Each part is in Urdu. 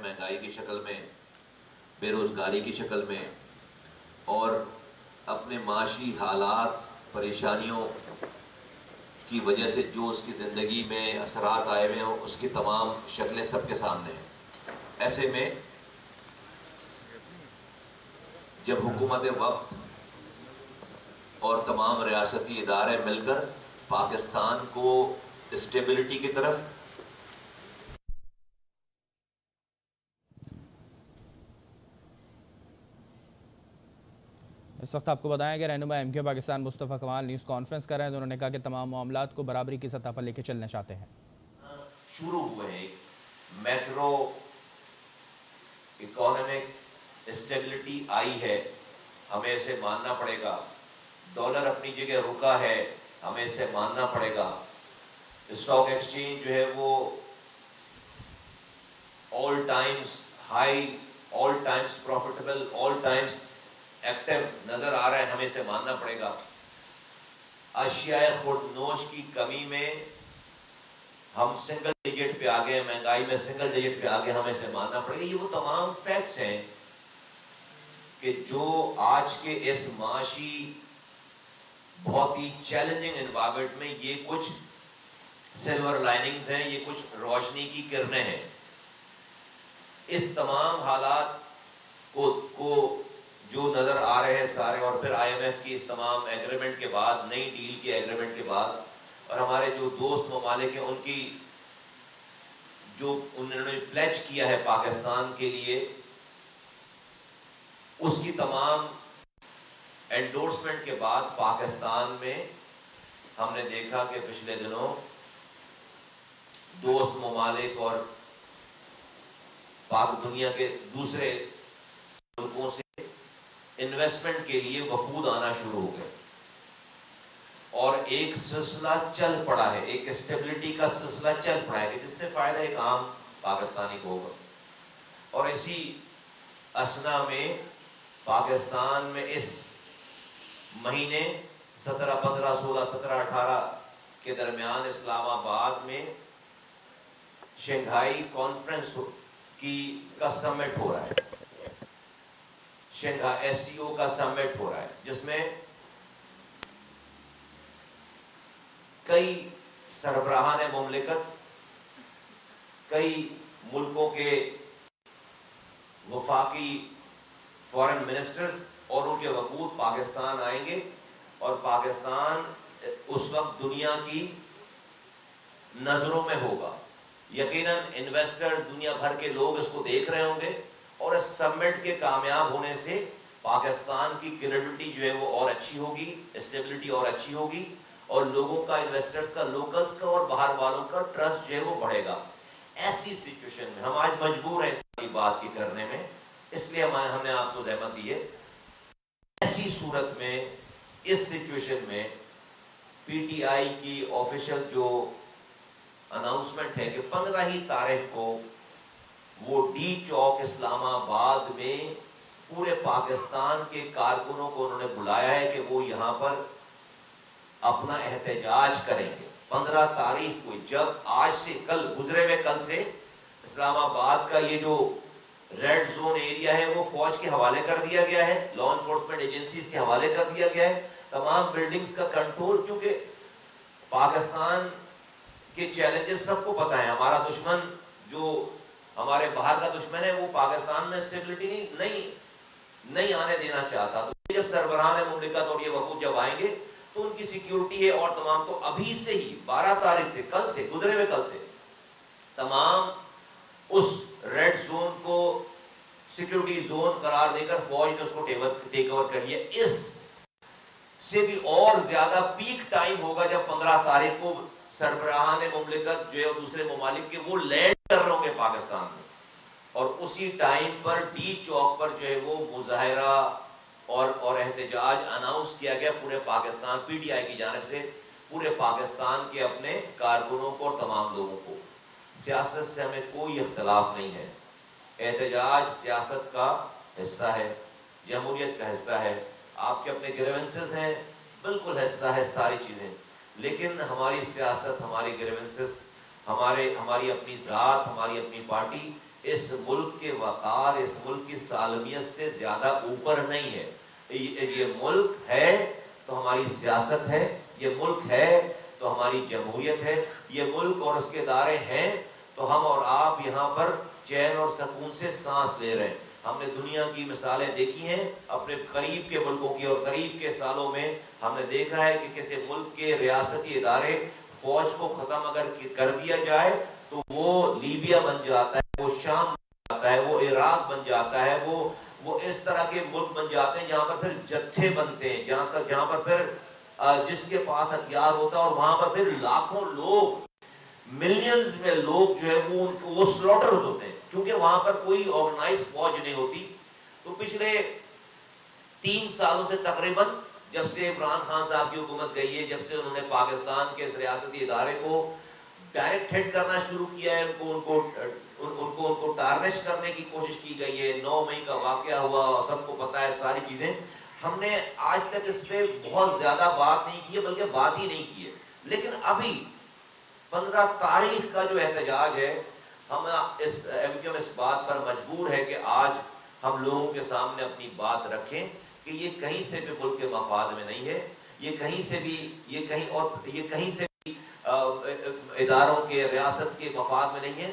مہنگائی کی شکل میں، بے روزگاری کی شکل میں، اور اپنے معاشی حالات پریشانیوں کی وجہ سے جو اس کی زندگی میں اثرات آئے ہوئے ہوں، اس کی تمام شکلیں سب کے سامنے ہیں۔ ایسے میں جب حکومت وقت اور تمام ریاستی ادارے مل کر پاکستان کو اسٹیبلٹی کی طرف اس وقت آپ کو بتائیں کہ رہنما ایم کیو پاکستان مصطفیٰ کمال نیوز کانفرنس کر رہے ہیں۔ انہوں نے کہا کہ تمام معاملات کو برابری کی سطح پر لے کے چلنا چاہتے ہیں۔ شروع ہوئے ہیں، میکرو اکانومک اسٹیبلٹی آئی ہے، ہمیں اسے ماننا پڑے گا۔ ڈالر اپنی جگہ رکا ہے، ہمیں اسے ماننا پڑے گا۔ اسٹاک ایکسچینج جو ہے وہ آل ٹائمز ہائی، آل ٹائمز پروفیٹیبل، آل ٹائمز ایکٹیو نظر آ رہا ہے، ہمیں اسے ماننا پڑے گا۔ اشیاء خورد نوش کی کمی میں ہم سنگل ڈیجٹ پہ آگے ہیں، مہنگائی میں سنگل ڈیجٹ پہ آگے، ہمیں اسے ماننا پڑے گا۔ یہ وہ تمام فیکٹس ہیں کہ جو آج کے اس معاشی بہت ہی چیلنجنگ انوائرمنٹ میں یہ کچھ سلور لائننگز ہیں، یہ کچھ روشنی کی کرنیں ہیں۔ اس تمام حالات کو جو نظر آ رہے ہیں سارے، اور پھر آئی ایم ایف کی اس تمام ایگریمنٹ کے بعد، نئی ڈیل کے ایگریمنٹ کے بعد، اور ہمارے جو دوست ممالک ہیں ان کی جو انہوں نے پلیج کیا ہے پاکستان کے لیے، اس کی تمام انڈورسمنٹ کے بعد پاکستان میں ہم نے دیکھا کہ پچھلے دنوں دوست ممالک اور پاک دنیا کے دوسرے ملکوں سے انویسٹمنٹ کے لیے وفود آنا شروع ہو گئے، اور ایک سلسلہ چل پڑا ہے، ایک اسٹیبلٹی کا سلسلہ چل پڑا ہے کہ جس سے فائدہ ایک عام پاکستانی کو ہوگا۔ اور اسی اثنا میں پاکستان میں اس مہینے 17، 15، 16، 17، 18 کے درمیان اسلام آباد میں شنگھائی کانفرنس کا سمٹ ہو رہا ہے، شنگھائی ایس سی او کا سمٹ ہو رہا ہے، جس میں کئی سربراہان مملکت، کئی ملکوں کے وفاقی فارن منسٹرز اور ان کے وفود پاکستان آئیں گے، اور پاکستان اس وقت دنیا کی نظروں میں ہوگا۔ یقیناً انویسٹرز، دنیا بھر کے لوگ اس کو دیکھ رہے ہوں گے، اور اس سمٹ کے کامیاب ہونے سے پاکستان کی کریڈیبلٹی جو ہے وہ اور اچھی ہوگی، اسٹیبلٹی اور اچھی ہوگی، اور لوگوں کا، انویسٹرز کا، لوکلز کا اور باہر والوں کا ٹرسٹ جو ہے وہ بڑھے گا۔ ایسی سچویشن میں ہم آج مجبور ہیں اس بات کی کرنے میں، اس لیے ہم نے آپ کو زحمت دی ہے۔ ایسی صورت میں، اس سچویشن میں پی ٹی آئی کی آفیشل جو اناؤنسمنٹ ہے کہ 15 ہی تاریخ کو وہ ڈی چوک اسلام آباد میں پورے پاکستان کے کارکنوں کو انہوں نے بلایا ہے کہ وہ یہاں پر اپنا احتجاج کریں گے 15 تاریخ کو، جب آج سے کل، گزرے ہوئے کل سے اسلام آباد کا یہ جو ریڈ زون ایریا ہے وہ فوج کے حوالے کر دیا گیا ہے، لا انفورسمنٹ ایجنسیز کے حوالے کر دیا گیا ہے، تمام بلڈنگز کا کنٹرول، کیونکہ پاکستان کے چیلنجز سب کو پتہ ہے۔ ہمارا دشمن جو ہمارے باہر کا دشمن ہے وہ پاکستان میں اسٹیبلٹی نہیں آنے دینا چاہتا، تو جب سربراہان مملکت اور یہ وفود جب آئیں گے تو ان کی سیکیورٹی ہے، اور تمام، تو ابھی سے ہی 12 تاریخ سے، کل سے، گزرے ہوئے کل سے تمام اس ریڈ زون کو سیکیورٹی زون قرار دے کر فوج نے اس کو ٹیک اوور کر لیا۔ اس سے بھی اور زیادہ پیک ٹائم ہوگا جب 15 تاریخ کو سربراہان مملکت جو ہے دوسرے ممالک کے وہ لینڈ کر رہے ہوں گے پاکستان میں، اور اسی ٹائم پر ڈی چوک پر جو ہے وہ مظاہرہ اور احتجاج اناؤنس کیا گیا پورے پاکستان، پی ٹی آئی کی جانب سے پورے پاکستان کے اپنے کارکنوں کو اور تمام لوگوں کو۔ سیاست سے ہمیں کوئی اختلاف نہیں ہے، احتجاج سیاست کا حصہ ہے، جمہوریت کا حصہ ہے، آپ کے اپنے گریونسز ہیں، بالکل حصہ ہے ساری چیزیں، لیکن ہماری سیاست، ہماری گریونسز، ہماری اپنی ذات، ہماری اپنی پارٹی، اس ملک کے وقار، اس ملک کی سالمیت سے زیادہ اوپر نہیں ہے. یہ ملک ہے تو ہماری سیاست ہے، یہ ملک ہے تو ہماری جمہوریت ہے، یہ ملک اور اس کے ادارے ہیں تو ہم اور آپ یہاں پر چین اور سکون سے سانس لے رہے ہیں. ہم نے دنیا کی مثالیں دیکھی ہیں اپنے قریب کے ملکوں کی، اور قریب کے سالوں میں ہم نے دیکھا ہے کہ کسی ملک کے ریاستی ادارے فوج کو ختم اگر کر دیا جائے تو وہ لیبیا بن جاتا ہے، وہ شام بن جاتا ہے، وہ عراق بن جاتا ہے، وہ اس طرح کے ملک بن جاتے ہیں جہاں پر پھر جتھے بنتے ہیں، جہاں پر پھر جس کے پاس ہتھیار ہوتا ہے، اور وہاں پر پھر لاکھوں لوگ، ملینز میں لوگ جو ہے وہ سلوٹر ہوتے ہیں، کیونکہ وہاں پر کوئی آرگنائز فوج نہیں ہوتی. تو پچھلے 3 سالوں سے تقریباً جب سے عمران خان صاحب کی حکومت گئی ہے، جب سے انہوں نے پاکستان کے اس ریاستی ادارے کو ڈائریکٹ ہٹ کرنا شروع کیا ہے، ان کو ٹارنش کرنے کی کوشش کی گئی ہے. 9 مئی کا واقعہ ہوا، سب کو پتا ہے ساری چیزیں. ہم نے آج تک اس پہ بہت زیادہ بات نہیں کی ہے، بلکہ بات ہی نہیں کی ہے. لیکن ابھی 15 تاریخ کا جو احتجاج ہے، ہم اس بات پر مجبور ہے کہ آج ہم لوگوں کے سامنے اپنی بات رکھیں کہ یہ کہیں سے بھی ملک کے مفاد میں نہیں ہے، یہ کہیں سے بھی اداروں کے، ریاست کے مفاد میں نہیں ہے.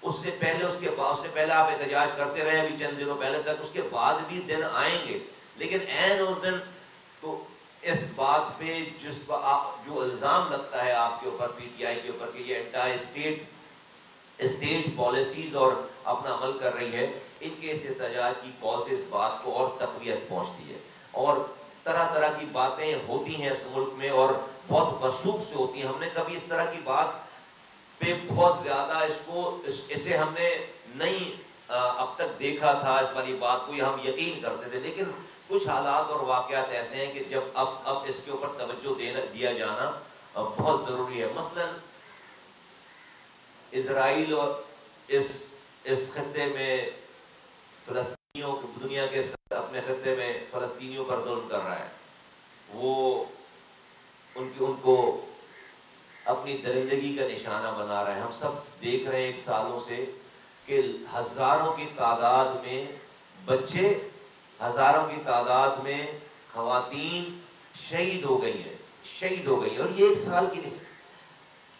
اس سے پہلے آپ احتجاج کرتے رہے ابھی چند دنوں پہلے تک، اس کے بعد بھی دن آئیں گے. لیکن عین اس دن تو اس بات پہ جو الزام لگتا ہے آپ کے اوپر، پی ٹی آئی کے اوپر، کہ یہ انٹائی اسٹیٹ پالیسیز اور اپنا عمل کر رہی ہے، ان کے اس احتجاج کی کال سے اس بات کو اور تقویت پہنچتی ہے. اور طرح طرح کی باتیں ہوتی ہیں اس ملک میں، اور بہت وثوق سے ہوتی ہیں. ہم نے کبھی اس طرح کی بات پہ بہت زیادہ اسے ہم نے نہیں اب تک دیکھا تھا، اس والی بات کو ہم یقین کرتے تھے. لیکن کچھ حالات اور واقعات ایسے ہیں کہ جب اب اس کے اوپر توجہ دیا جانا بہت ضروری ہے. مثلا اسرائیل اور اس خطے میں فلسطینیوں، دنیا کے اپنے خطے میں فلسطینیوں پر ظلم کر رہا ہے. وہ ان کو اپنی درندگی کا نشانہ بنا رہا ہے. ہم سب دیکھ رہے ہیں 1 سالوں سے کہ ہزاروں کی تعداد میں بچے، ہزاروں کی تعداد میں خواتین شہید ہو گئی ہیں. اور یہ 1 سال کی نہیں.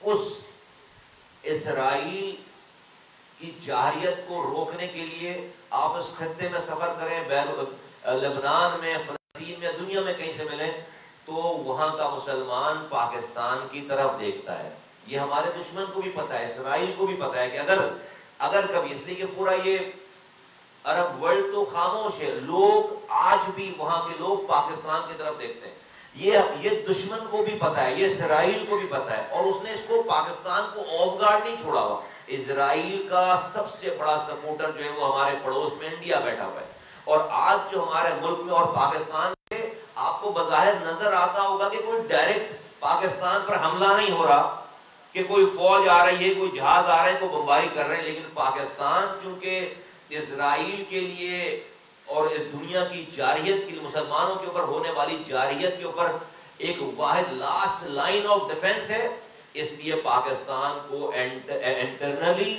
اس اسرائیل کی جارحیت کو روکنے کے لیے آپ اس خطے میں سفر کریں، لبنان میں، فلسطین میں، دنیا میں کہیں سے ملیں، تو وہاں کا مسلمان پاکستان کی طرف دیکھتا ہے. یہ ہمارے دشمن کو بھی پتا ہے، اسرائیل کو بھی پتا ہے کہ اگر کبھی، اس لیے کہ پورا یہ عرب ورلڈ تو خاموش ہے، لوگ آج بھی وہاں کے لوگ پاکستان کی طرف دیکھتے ہیں. یہ دشمن کو بھی پتا ہے، یہ اسرائیل کو بھی پتا ہے، اور اس نے اس کو پاکستان کو آف گارڈ نہیں چھوڑا ہوا. اسرائیل کا سب سے بڑا سپورٹر جو ہے وہ ہمارے پڑوس میں انڈیا بیٹھا ہوا ہے. اور آج جو ہمارے ملک میں اور پاکستان میں آپ کو بظاہر نظر آتا ہوگا کہ کوئی ڈائریکٹ پاکستان پر حملہ نہیں ہو رہا، کہ کوئی فوج آ رہی ہے، کوئی جہاز آ رہے ہیں، کوئی بمباری کر رہے ہیں. لیکن پاکستان چونکہ اسرائیل کے لیے اور اس دنیا کی جارحیت کے لیے، مسلمانوں کے اوپر ہونے والی جارحیت کے اوپر ایک واحد لاسٹ لائن آف ڈیفنس ہے، اس لیے پاکستان کو انٹرنلی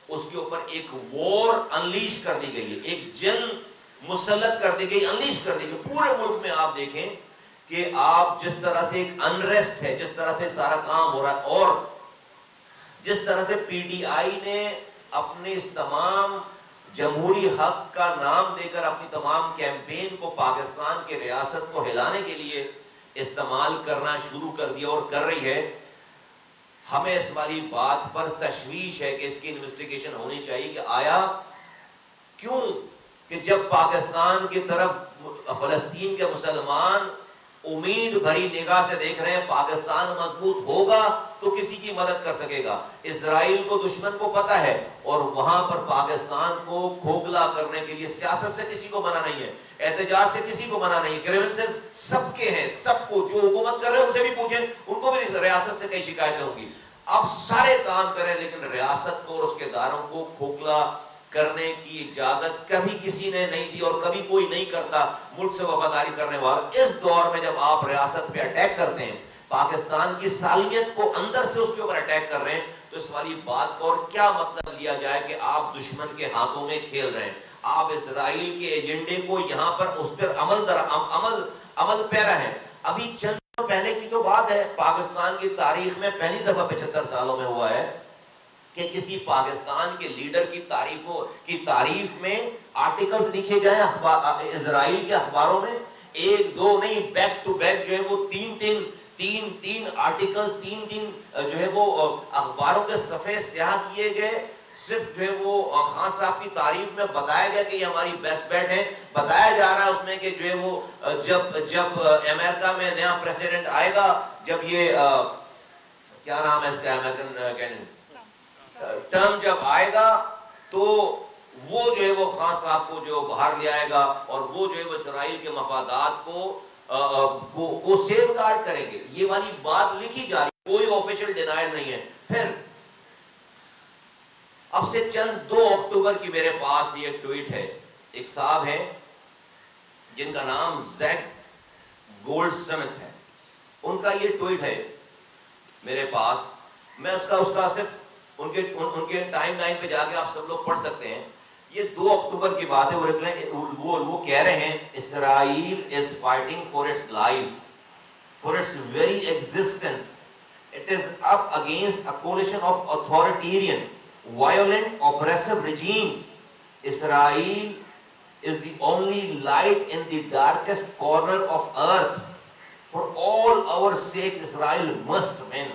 اس کے اوپر ایک وار انلیش کر دی گئی ہے، ایک جنگ مسلط کر دی گئی، انلیش کر دی گئی. پورے ملک میں آپ دیکھیں کہ آپ جس طرح سے ایک انریسٹ ہے، جس طرح سے سارا کام ہو رہا ہے، اور جس طرح سے پی ٹی آئی نے اپنے اس تمام جمہوری حق کا نام دے کر اپنی تمام کیمپین کو پاکستان کے ریاست کو ہلانے کے لیے استعمال کرنا شروع کر دیا اور کر رہی ہے. ہمیں اس والی بات پر تشویش ہے کہ اس کی انویسٹیگیشن ہونی چاہیے کہ آیا کیوں کہ جب پاکستان کی طرف فلسطین کے مسلمان امید بھری نگاہ سے دیکھ رہے ہیں پاکستان مضبوط ہوگا تو کسی کی مدد کر سکے گا. اسرائیل کو دشمن کو پتا ہے، اور وہاں پر پاکستان کو کھوکھلا کرنے کے لیے سیاست سے کسی کو منع نہیں ہے، احتجاج سے کسی کو منع نہیں ہے. گریونسز سب کے ہیں، سب کو جو حکومت کر رہے ہیں ان سے بھی پوچھیں، ان کو بھی ریاست سے کئی شکایتیں ہوں گی. آپ سارے کام کریں، لیکن ریاست کو اور اس کے اداروں کو کھوکھلا کرنے کی اجازت کبھی کسی نے نہیں دی، اور کبھی کوئی نہیں کرتا ملک سے وفاداری کرنے والا. اس دور میں جب آپ ریاست پہ اٹیک کرتے ہیں، پاکستان کی سالمیت کو اندر سے اس کے اوپر اٹیک کر رہے ہیں، تو اس والی بات کا اور کیا مطلب لیا جائے کہ آپ دشمن کے ہاتھوں میں کھیل رہے ہیں، آپ اسرائیل کے ایجنڈے کو یہاں پر اس پر عمل پیرا ہے۔ ابھی چند پہلے کی تو بات ہے، پاکستان کی تاریخ میں پہلی دفعہ 75 سالوں میں ہوا ہے کہ کسی پاکستان کے لیڈر کی تعریف میں آرٹیکلز لکھے جائیں اسرائیل کے اخباروں میں، ایک دو نہیں، بیک ٹو بیک جو ہے وہ تین آرٹیکلز، تین جو ہے وہ اخباروں کے صفحے سیاہ کیے گئے، صرف جو ہے وہ خان صاحب کی تعریف میں بتایا گیا کہ یہ ہماری بیسٹ بیٹ ہے۔ بتایا جا رہا ہے اس میں کہ جو ہے وہ جب امریکہ میں نیا پریزیڈنٹ آئے گا، جب یہ کیا نام ہے اس کا، امریکن ٹرم جب آئے گا تو وہ جو ہے وہ خان صاحب کو جو باہر لے آئے گا اور وہ جو ہے وہ اسرائیل کے مفادات کو سیف گارڈ کریں گے۔ یہ والی بات لکھی جا رہی ہے، کوئی آفیشیل ڈینائل نہیں ہے۔ پھر اب سے چند 2 اکتوبر کی میرے پاس یہ ٹویٹ ہے، ایک صاحب ہیں جن کا نام زیک گولڈ سمتھ ہے، ان کا یہ ٹویٹ ہے میرے پاس، میں اس کا صرف ان کے ٹائم لائن پہ جا کے آپ سب لوگ پڑھ سکتے ہیں۔ یہ 2 اکتوبر کی بات ہے، وہ کہہ رہے ہیں Israel is fighting for its life, for its very existence, it is up against a coalition of authoritarian violent oppressive regimes. Israel is the only light in the darkest corner of earth. For all our sake Israel must win.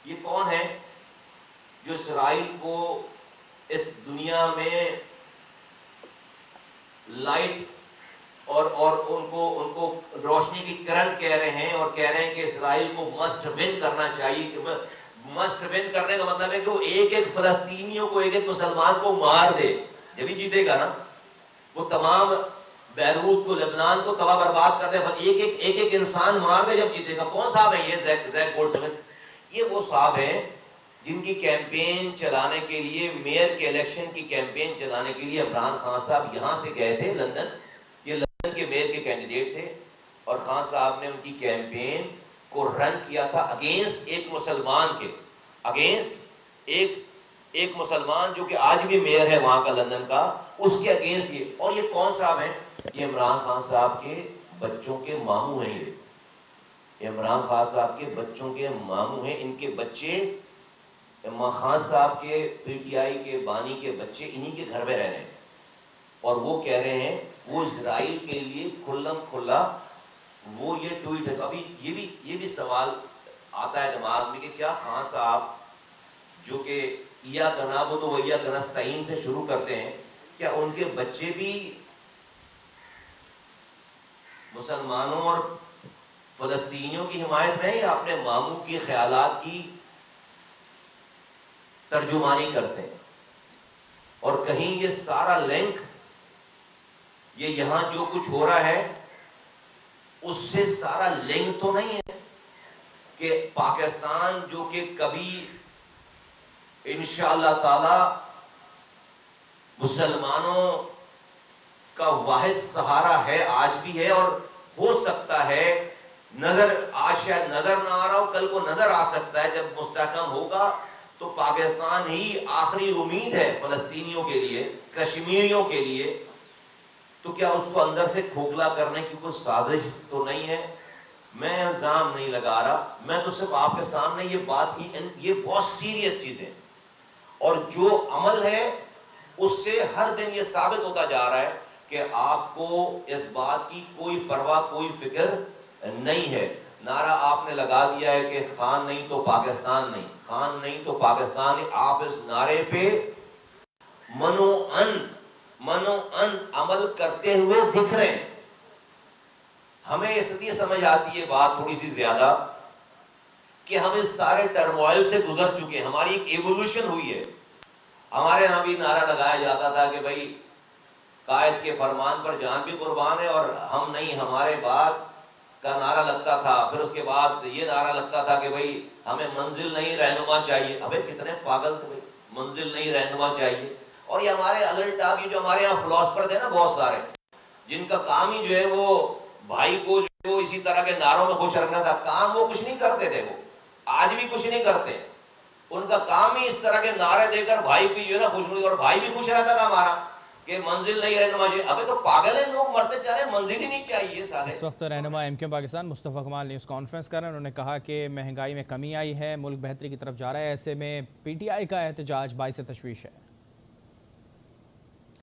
یہ کون ہے جو اسرائیل کو اس دنیا میں لائٹ اور ان کو روشنی کی کرن کہہ رہے ہیں، اور کہہ رہے ہیں کہ اسرائیل کو مسٹ ون کرنا چاہیے۔ مسٹ ون کرنے کا مطلب ہے کہ وہ ایک ایک فلسطینیوں کو، ایک ایک مسلمان کو مار دے، جب ہی جیتے گا نا۔ وہ تمام بیروت کو، لبنان کو تباہ برباد کر دے، ایک ایک انسان مار دے جب جیتے گا۔ کون صاحب ہیں یہ زیک گولڈ سمتھ؟ یہ وہ صاحب ہیں جن کی کیمپین چلانے کے لیے، میئر کے الیکشن کی کیمپین چلانے کے لیے عمران خان صاحب یہاں سے گئے تھے لندن۔ یہ لندن کے میئر کے کینڈیڈیٹ تھے، اور خان صاحب نے ان کی کیمپین کو رن کیا تھا اگینسٹ ایک مسلمان کے، اگینسٹ ایک مسلمان جو کہ آج بھی میئر ہے وہاں کا لندن کا، اس کے اگینسٹ یہ۔ اور یہ کون صاحب ہیں؟ یہ عمران خان صاحب کے بچوں کے ماموں ہیں۔ یہ عمران خان صاحب کے بچوں کے ماموں ہیں، ان کے بچے خان صاحب کے پی ٹی آئی کے بانی کے بچے انہی کے گھر میں رہ رہے ہیں، اور وہ کہہ رہے ہیں وہ اسرائیل کے لیے کھلم کھلا وہ یہ ٹویٹ ہے۔ تو ابھی یہ بھی سوال آتا ہے دماغ میں کہ کیا خان صاحب جو کہ ایاک نعبد و ایاک نستعین سے شروع کرتے ہیں، کیا ان کے بچے بھی مسلمانوں اور فلسطینیوں کی حمایت میں، یا اپنے ماموں کے خیالات کی ترجمانی کرتے ہیں؟ اور کہیں یہ سارا لنک، یہ یہاں جو کچھ ہو رہا ہے اس سے سارا لنک تو نہیں ہے کہ پاکستان جو کہ کبھی انشاءاللہ تعالی مسلمانوں کا واحد سہارا ہے، آج بھی ہے، اور ہو سکتا ہے آج شاید نظر نہ آ رہا ہو، کل کو نظر آ سکتا ہے، جب مستحکم ہوگا تو پاکستان ہی آخری امید ہے فلسطینیوں کے لیے، کشمیریوں کے لیے۔ تو کیا اس کو اندر سے کھوکھلا کرنے کی کوئی سازش تو نہیں ہے؟ میں الزام نہیں لگا رہا، میں تو صرف آپ کے سامنے یہ بات کی، یہ بہت سیریس چیزیں، اور جو عمل ہے اس سے ہر دن یہ ثابت ہوتا جا رہا ہے کہ آپ کو اس بات کی کوئی پرواہ، کوئی فکر نہیں ہے۔ نعرہ آپ نے لگا دیا ہے کہ خان نہیں تو پاکستان نہیں، خان نہیں تو پاکستان نہیں۔ آپ اس نعرے پہ منو ان عمل کرتے ہوئے دکھ رہے ہیں۔ ہمیں اس لیے سمجھ آتی ہے بات تھوڑی سی زیادہ کہ ہم اس سارے ٹرموائل سے گزر چکے ہیں، ہماری ایک ایوولوشن ہوئی ہے۔ ہمارے ہاں بھی نعرہ لگایا جاتا تھا کہ بھائی قائد کے فرمان پر جان بھی قربان ہے، اور ہم نہیں، ہمارے بعد کا نعرہ لگتا تھا، پھر اس کے بعد یہ نعرہ لگتا تھا کہ بھائی ہمیں منزل نہیں رہنما چاہیے۔ ابے کتنے پاگل تھے بھائی، منزل نہیں رہنما چاہیے۔ اور یہ ہمارے الٹا جو ہمارے یہاں فلاسفر تھے نا بہت سارے، جن کا کام ہی جو ہے وہ بھائی کو جو اسی طرح کے نعروں میں خوش رکھنا تھا، کام وہ کچھ نہیں کرتے تھے، وہ آج بھی کچھ نہیں کرتے۔ ان کا کام ہی اس طرح کے نعرے دے کر بھائی کی جو ہے نا خوشنودی، اور بھائی بھی خوش رہتا تھا ہمارا کہ منزل نہیں رہنما جی. ابھی تو پاگل ہیں لوگ، مرتے چاہ رہے ہیں، منزل ہی نہیں چاہیے سارے. اس وقت رہنما ایم کیو پاکستان مصطفیٰ کمال نیوز کانفرنس کر رہے ہیں. انہوں نے کہا کہ مہنگائی میں کمی آئی ہے، ملک بہتری کی طرف جا رہا ہے، ایسے میں پی ٹی آئی کا احتجاج باعث تشویش ہے.